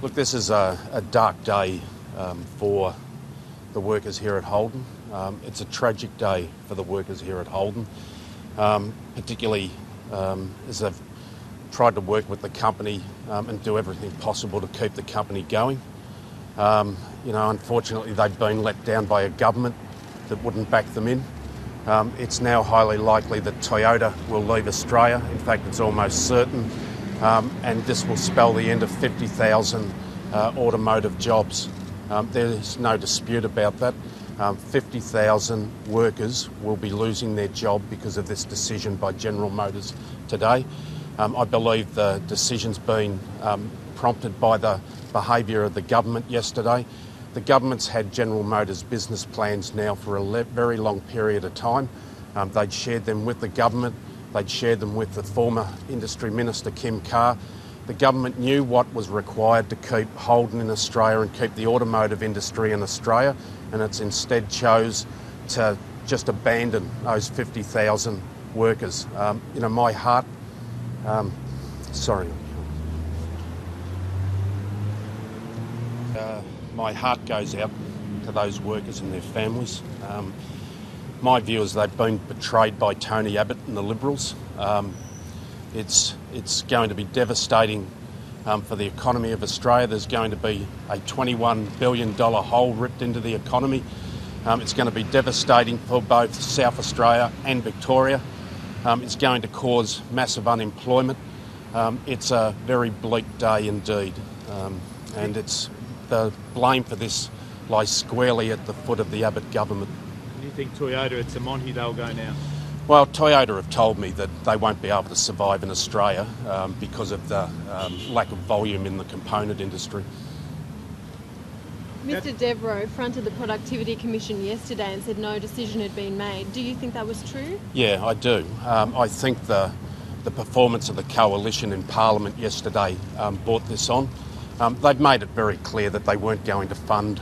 Look, this is a dark day for the workers here at Holden. It's a tragic day for the workers here at Holden, particularly as they've tried to work with the company and do everything possible to keep the company going. Unfortunately, they've been let down by a government that wouldn't back them in. It's now highly likely that Toyota will leave Australia. In fact, it's almost certain. And this will spell the end of 50,000 automotive jobs. There's no dispute about that. 50,000 workers will be losing their job because of this decision by General Motors today. I believe the decision's been prompted by the behaviour of the government yesterday. The government's had General Motors business plans now for a very long period of time. They'd shared them with the government. They'd shared them with the former Industry Minister, Kim Carr. The government knew what was required to keep Holden in Australia and keep the automotive industry in Australia, and it's instead chose to just abandon those 50,000 workers. My heart... my heart goes out to those workers and their families. My view is they've been betrayed by Tony Abbott and the Liberals. It's going to be devastating for the economy of Australia. There's going to be a $21 billion hole ripped into the economy. It's going to be devastating for both South Australia and Victoria. It's going to cause massive unemployment. It's a very bleak day indeed. And the blame for this lies squarely at the foot of the Abbott government. Do you think Toyota, it's a Monty, they'll go now? Well, Toyota have told me that they won't be able to survive in Australia because of the lack of volume in the component industry. Mr Devereux fronted the Productivity Commission yesterday and said no decision had been made. Do you think that was true? Yeah, I do. I think the performance of the coalition in Parliament yesterday brought this on. They'd made it very clear that they weren't going to fund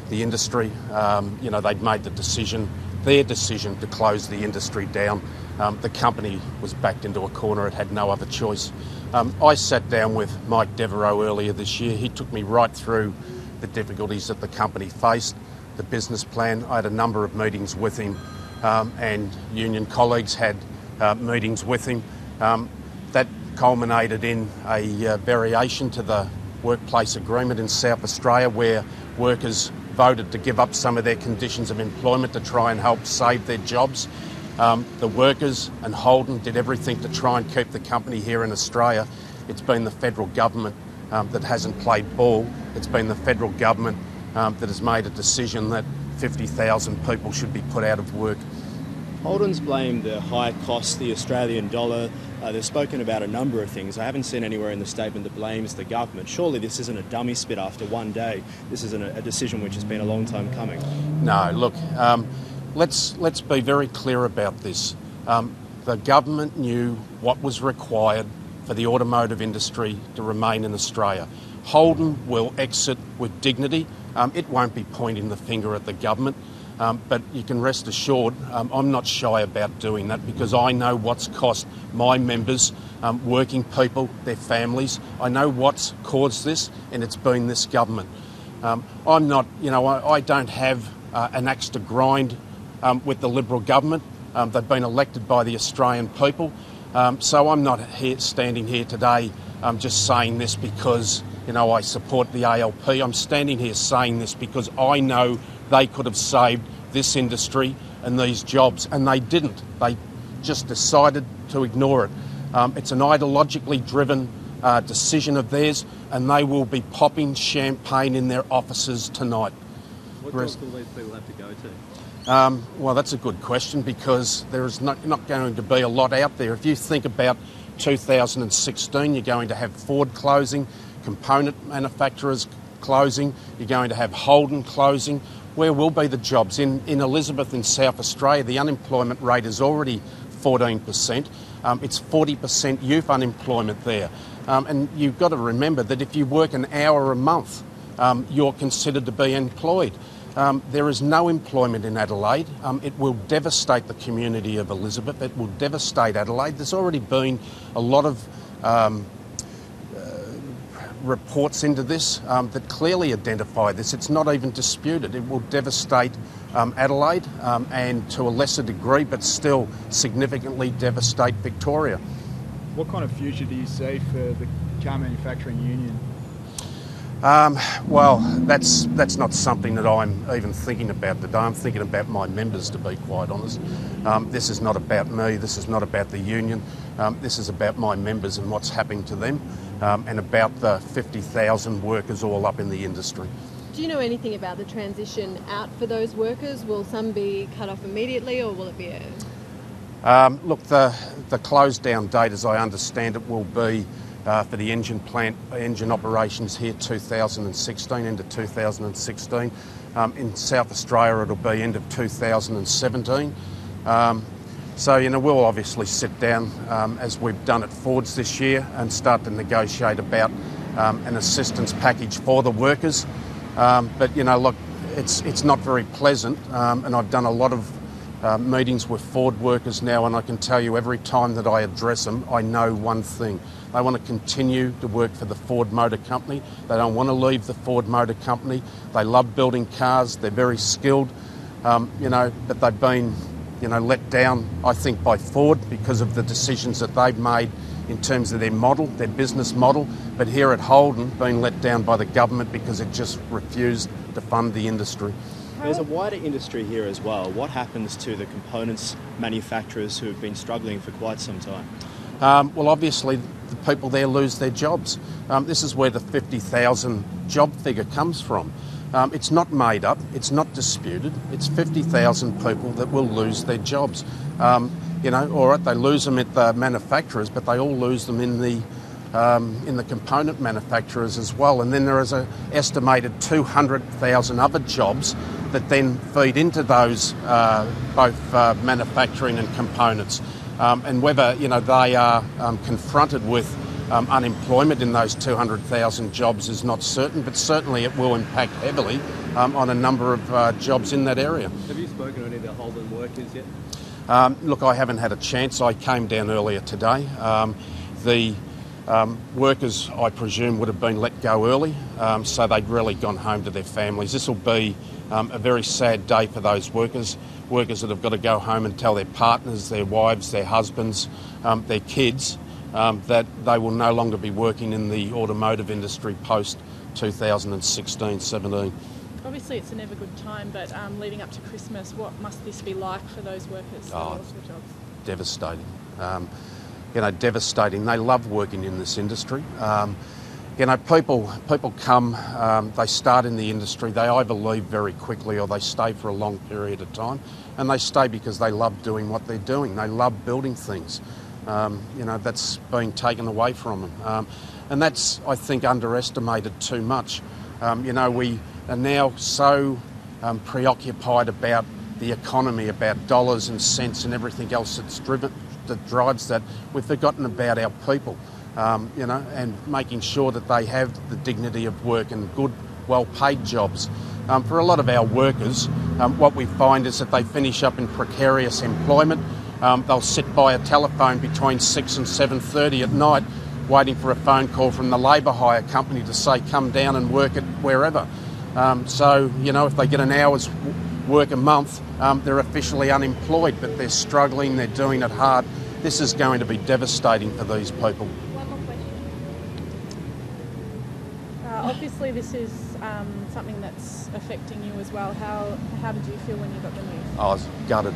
the industry. They'd made their decision to close the industry down. The company was backed into a corner. It had no other choice. I sat down with Mike Devereux earlier this year. He took me right through the difficulties that the company faced, the business plan. I had a number of meetings with him and union colleagues had meetings with him. That culminated in a variation to the workplace agreement in South Australia where workers voted to give up some of their conditions of employment to try and help save their jobs. The workers and Holden did everything to try and keep the company here in Australia. It's been the federal government that hasn't played ball. It's been the federal government that has made a decision that 50,000 people should be put out of work. Holden's blamed the high cost, the Australian dollar. They've spoken about a number of things. I haven't seen anywhere in the statement that blames the government. Surely this isn't a dummy spit after one day. This isn't a decision which has been a long time coming. No, look, let's be very clear about this. The government knew what was required for the automotive industry to remain in Australia. Holden will exit with dignity. It won't be pointing the finger at the government. But you can rest assured I'm not shy about doing that because I know what's cost my members, working people, their families. I know what's caused this, and it's been this government. I'm not, I don't have an axe to grind with the Liberal government. They've been elected by the Australian people. So I'm not standing here today just saying this because, I support the ALP. I'm standing here saying this because I know they could have saved this industry and these jobs, and they didn't. They just decided to ignore it. It's an ideologically driven decision of theirs, and they will be popping champagne in their offices tonight. What jobs will these people have to go to? Well, that's a good question because there is not going to be a lot out there. If you think about 2016, you're going to have Ford closing, component manufacturers closing, you're going to have Holden closing. Where will be the jobs? In Elizabeth in South Australia, the unemployment rate is already 14%. It's 40% youth unemployment there. And you've got to remember that if you work an hour a month, you're considered to be employed. There is no employment in Adelaide. It will devastate the community of Elizabeth. It will devastate Adelaide. There's already been a lot of reports into this that clearly identify this. It's not even disputed. It will devastate Adelaide and to a lesser degree, but still significantly devastate Victoria. What kind of future do you see for the car manufacturing union? Well, that's not something that I'm even thinking about today. I'm thinking about my members, to be quite honest. This is not about me. This is not about the union. This is about my members and what's happening to them, and about the 50,000 workers all up in the industry. Do you know anything about the transition out for those workers? Will some be cut off immediately, or will it be Look, the close down date, as I understand it, will be for the engine operations here 2016 into 2016. In South Australia it'll be end of 2017. So, we'll obviously sit down as we've done at Ford's this year and start to negotiate about an assistance package for the workers. But, look, it's not very pleasant, and I've done a lot of meetings with Ford workers now, and I can tell you every time that I address them, I know one thing. They want to continue to work for the Ford Motor Company. They don't want to leave the Ford Motor Company. They love building cars. They're very skilled, but they've been, let down, I think, by Ford because of the decisions that they've made in terms of their model, their business model. But here at Holden, been let down by the government because it just refused to fund the industry. There's a wider industry here as well. What happens to the components manufacturers who have been struggling for quite some time? Well, obviously, the people there lose their jobs. This is where the 50,000 job figure comes from. It's not made up, it's not disputed. It's 50,000 people that will lose their jobs. All right, they lose them at the manufacturers, but they all lose them in the component manufacturers as well. And then there is an estimated 200,000 other jobs that then feed into those both manufacturing and components. And whether they are confronted with unemployment in those 200,000 jobs is not certain, but certainly it will impact heavily on a number of jobs in that area. Have you spoken to any of the Holden workers yet? Look, I haven't had a chance. I came down earlier today. The workers, I presume, would have been let go early, so they'd really gone home to their families. This will be a very sad day for those workers that have got to go home and tell their partners, their wives, their husbands, their kids, that they will no longer be working in the automotive industry post 2016-17. Obviously it's a never good time, but leading up to Christmas, what must this be like for those workers who lost their jobs? Devastating. Devastating. They love working in this industry. People come, they start in the industry, they either leave very quickly or they stay for a long period of time, and they stay because they love doing what they're doing. They love building things. That's being taken away from them. And that's, I think, underestimated too much. We are now so preoccupied about the economy, about dollars and cents and everything else that drives that. We've forgotten about our people. And making sure that they have the dignity of work and good, well-paid jobs. For a lot of our workers, what we find is that they finish up in precarious employment. They'll sit by a telephone between 6 and 7:30 at night waiting for a phone call from the labour hire company to say come down and work at wherever. If they get an hour's work a month, they're officially unemployed, but they're struggling, they're doing it hard. This is going to be devastating for these people. Obviously this is something that's affecting you as well. How did you feel when you got the news? I was gutted.